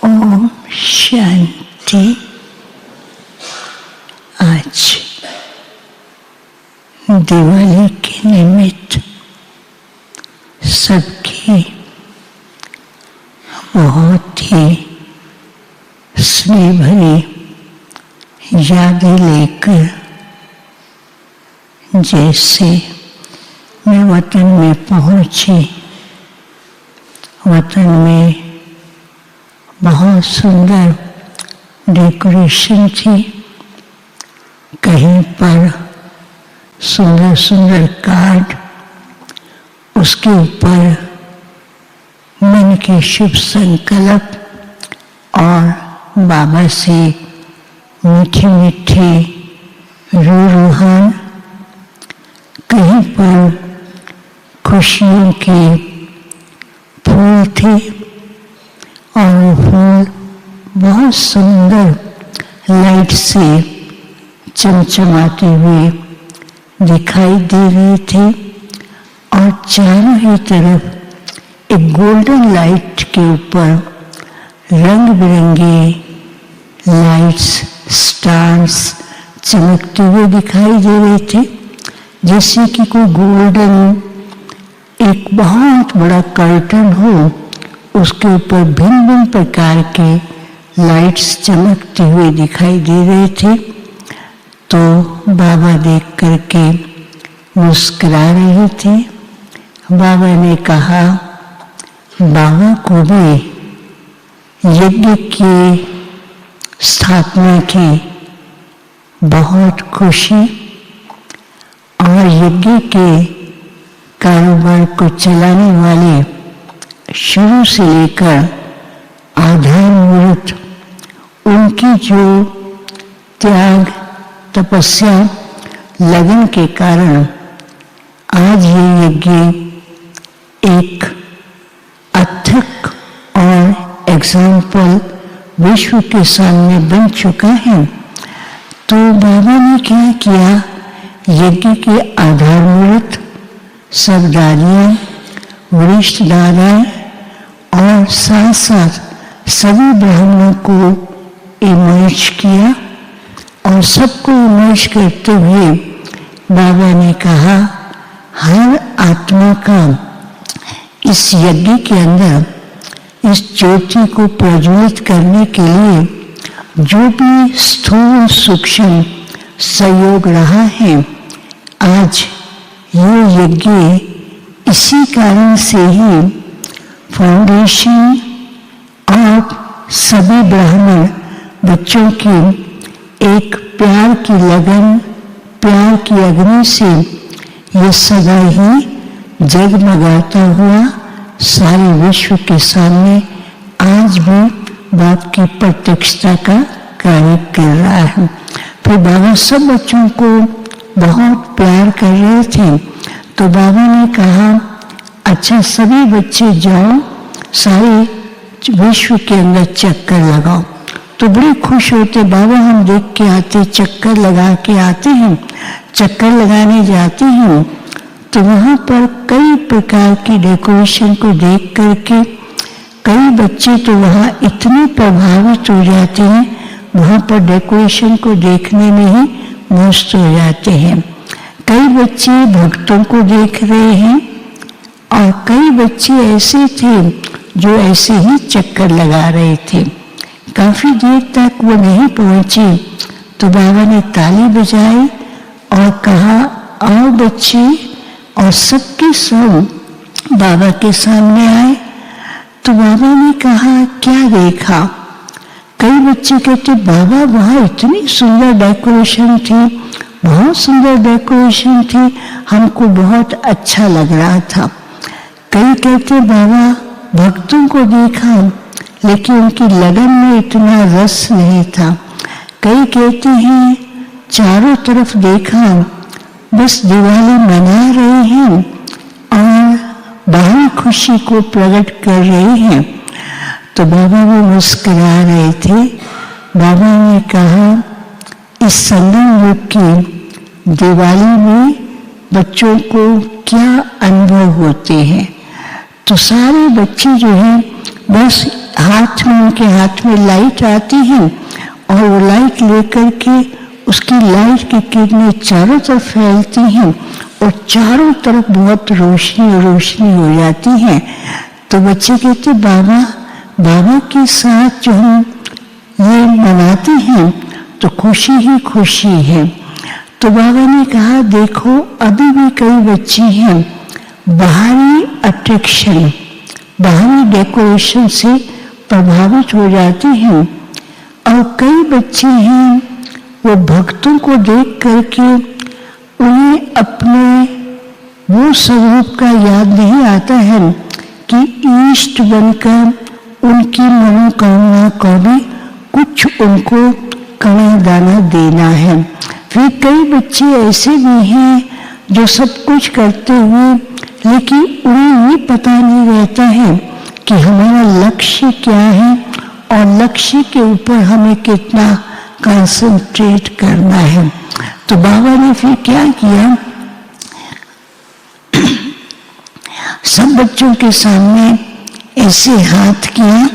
ओम शांति। आज दिवाली के निमित्त सबकी बहुत ही स्नेह भरी यादें लेकर जैसे मैं वतन में पहुंची, वतन में बहुत सुंदर डेकोरेशन थी। कहीं पर सुंदर सुंदर कार्ड, उसके ऊपर मन के शुभ संकल्प और बाबा से मीठी मीठी रूहान। कहीं पर खुशियों के फूल थे और वो फूल बहुत सुंदर लाइट से चमचमाते हुए दिखाई दे रहे थे और चारों ही तरफ एक गोल्डन लाइट के ऊपर रंग बिरंगे लाइट्स, स्टार्स चमकते हुए दिखाई दे रहे थे, जैसे कि कोई गोल्डन एक बहुत बड़ा कर्टन हो, उसके ऊपर भिन्न भिन्न प्रकार के लाइट्स चमकते हुए दिखाई दे रहे थे। तो बाबा देख करके मुस्कुरा रहे थे। बाबा ने कहा, बाबा को भी यज्ञ की स्थापना की बहुत खुशी और यज्ञ के कारोबार को चलाने वाले शुरू से लेकर आधार मूर्त उनकी जो त्याग, तपस्या, लगन के कारण आज ये यज्ञ एक अथक और एग्जाम्पल विश्व के सामने बन चुका है। तो बाबा ने क्या किया, यज्ञ के आधार मूर्त सब दादियाँ, वरिष्ठ दादा और साथ साथ सभी ब्राह्मणों को इमर्ज किया और सबको इमर्ज करते हुए बाबा ने कहा, हर आत्मा का इस यज्ञ के अंदर इस ज्योति को प्रज्वलित करने के लिए जो भी स्थूल सूक्ष्म सहयोग रहा है, आज ये यज्ञ इसी कारण से ही फाउंडेशन और सभी ब्राह्मण बच्चों की एक प्यार की लगन, प्यार की अग्नि से ये सदा ही जगमगाता हुआ सारे विश्व के सामने आज भी बाप की प्रत्यक्षता का कार्य कर रहा है। फिर बाबा सब बच्चों को बहुत प्यार कर रहे थे, तो बाबा ने कहा, अच्छा सभी बच्चे जाओ, सारे विश्व के अंदर चक्कर लगाओ। तो बड़े खुश होते, बाबा हम देख के आते, चक्कर लगा के आते हैं। चक्कर लगाने जाते हैं तो वहाँ पर कई प्रकार की डेकोरेशन को देख करके कई बच्चे तो वहाँ इतने प्रभावित हो जाते हैं, वहाँ पर डेकोरेशन को देखने में ही मस्त हो जाते हैं। कई बच्चे भक्तों को देख रहे हैं और कई बच्चे ऐसे थे जो ऐसे ही चक्कर लगा रहे थे। काफी देर तक वो नहीं पहुंचे तो बाबा ने ताली बजाई और कहा, आओ बच्चे, और सबके सब बाबा के सामने आए। तो बाबा ने कहा, क्या देखा? कई बच्चे कहते, बाबा वहाँ इतनी सुंदर डेकोरेशन थी, बहुत सुंदर डेकोरेशन थी, हमको बहुत अच्छा लग रहा था। कई कहते, बाबा भक्तों को देखा लेकिन उनकी लगन में इतना रस नहीं था। कई कहते हैं, चारों तरफ देखा, बस दिवाली मना रहे हैं और बाहरी खुशी को प्रकट कर रहे हैं। तो बाबा भी मुस्कुरा रहे थे। बाबा ने कहा, इस संगम युग की दिवाली में बच्चों को क्या अनुभव होते हैं? तो सारे बच्चे जो हैं बस उनके हाथ में लाइट आती है और वो लाइट लेकर के उसकी लाइट की किरणें चारों तरफ फैलती हैं और चारों तरफ बहुत रोशनी हो जाती है। तो बच्चे कहते बाबा के साथ जो हम ये मनाते हैं तो खुशी ही खुशी है। तो बाबा ने कहा देखो अभी भी कई बच्चे हैं बाहरी अट्रैक्शन, बाहरी डेकोरेशन से प्रभावित हो जाते हैं, और कई बच्चे हैं वो भक्तों को देख करके उन्हें अपने वो स्वरूप का याद नहीं आता है कि इष्ट बनकर उनकी मनोकामना को भी कुछ उनको कणा दाना देना है। फिर कई बच्चे ऐसे भी हैं जो सब कुछ करते हुए लेकिन उन्हें ये पता नहीं रहता है कि हमारा लक्ष्य क्या है और लक्ष्य के ऊपर हमें कितना कंसंट्रेट करना है। तो बाबा ने फिर क्या किया, सब बच्चों के सामने ऐसे हाथ किया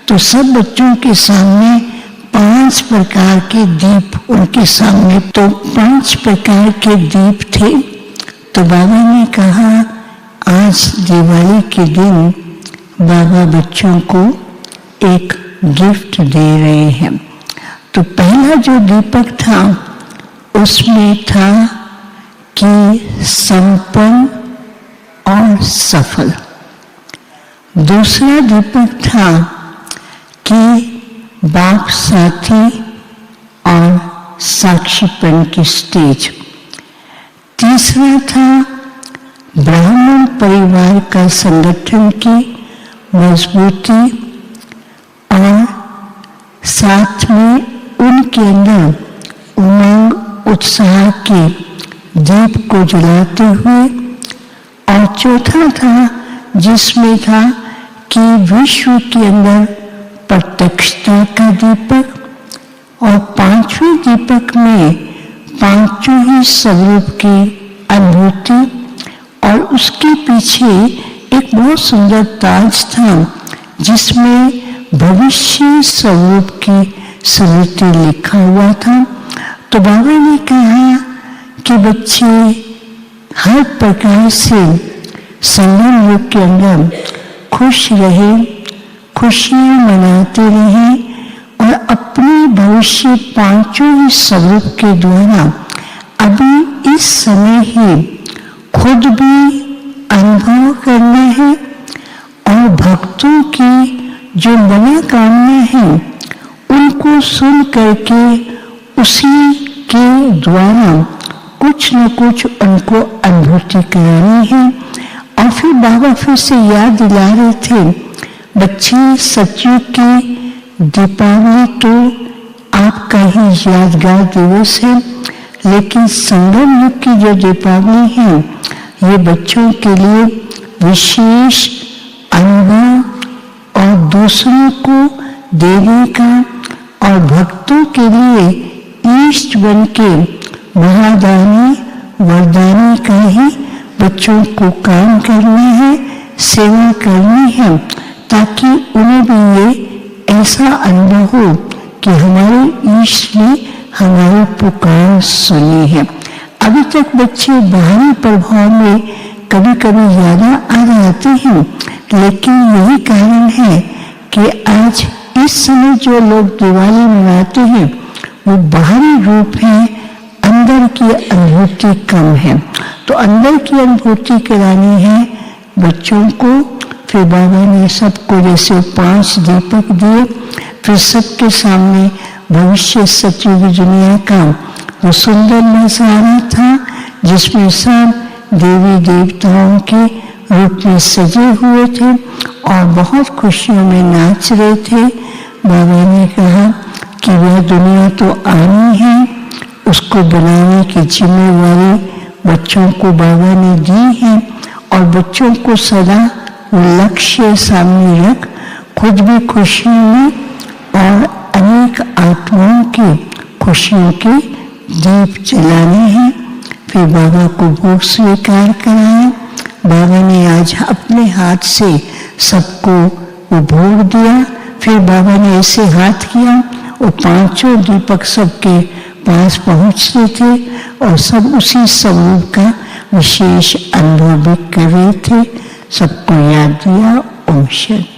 तो सब बच्चों के सामने 5 प्रकार के दीप उनके सामने, तो 5 प्रकार के दीप थे। तो बाबा ने कहा आज दिवाली के दिन बाबा बच्चों को एक गिफ्ट दे रहे हैं। तो पहला जो दीपक था उसमें था कि संपन्न और सफल। दूसरा दीपक था कि बाप साथी और साक्षीपन की स्टेज। तीसरा था ब्राह्मण परिवार का संगठन की मजबूती और साथ में उनके अंदर उमंग उत्साह के दीप को जलाते हुए, और चौथा था जिसमें था कि विश्व के अंदर प्रत्यक्षता का दीपक, और 5वें दीपक में 5 ही स्वरूप की अनुभूति, और उसके पीछे एक बहुत सुंदर ताज था जिसमें भविष्य स्वरूप की स्मृति लिखा हुआ था। तो बाबा ने कहा कि बच्चे हर प्रकार से संगम युग के अंदर खुश रहे, खुशियां मनाते रहे और अपने भविष्य 5 ही स्वरूप के द्वारा अभी इस समय ही खुद भी अनुभव करना है, और भक्तों की जो मनोकामना है उनको सुन करके उसी के द्वारा कुछ न कुछ उनको अनुभूति करानी है। और फिर बाबा फिर से याद दिला रहे थे बच्चे सचयुग की दीपावली तो आपका ही यादगार दिवस है, लेकिन संगम युग की जो दीपावली है ये बच्चों के लिए विशेष अनुभव और दूसरों को देने का और भक्तों के लिए इष्ट बन के महादानी वरदानी का ही बच्चों को काम करना है, सेवा करनी है, ताकि उन्हें भी ये ऐसा अनुभव हो कि हमारे ईश्वर ने हमारी पुकार सुनी है। अभी तक बच्चे बाहरी प्रभाव में कभी कभी ज्यादा आ जाते हैं, लेकिन यही कारण है कि आज इस समय जो लोग दिवाली मनाते हैं वो बाहरी रूप है, अंदर की अनुभूति कम है। तो अंदर की अनुभूति करानी है बच्चों को। फिर बाबा ने सबको जैसे 5 दीपक दिए, फिर सबके सामने भविष्य सचयुग दुनिया का वो सुंदर नजारा था जिसमें सब देवी देवताओं के रूप में सजे हुए थे और बहुत खुशियों में नाच रहे थे। बाबा ने कहा कि वह दुनिया तो आनी है, उसको बनाने की जिम्मेवारी बच्चों को बाबा ने दी है, और बच्चों को सदा लक्ष्य सामने रख खुद भी खुशियों में और अनेक आत्माओं की खुशियों के दीप जलाने हैं। फिर बाबा को भोग स्वीकार कराया। बाबा ने आज अपने हाथ से सबको वो भोग दिया। फिर बाबा ने ऐसे हाथ किया, वो पांचों दीपक सबके पास पहुंचते थे और सब उसी स्वरूप का विशेष अनुभव भी कर रहे थे। सबको याद दिया। ओम शांति।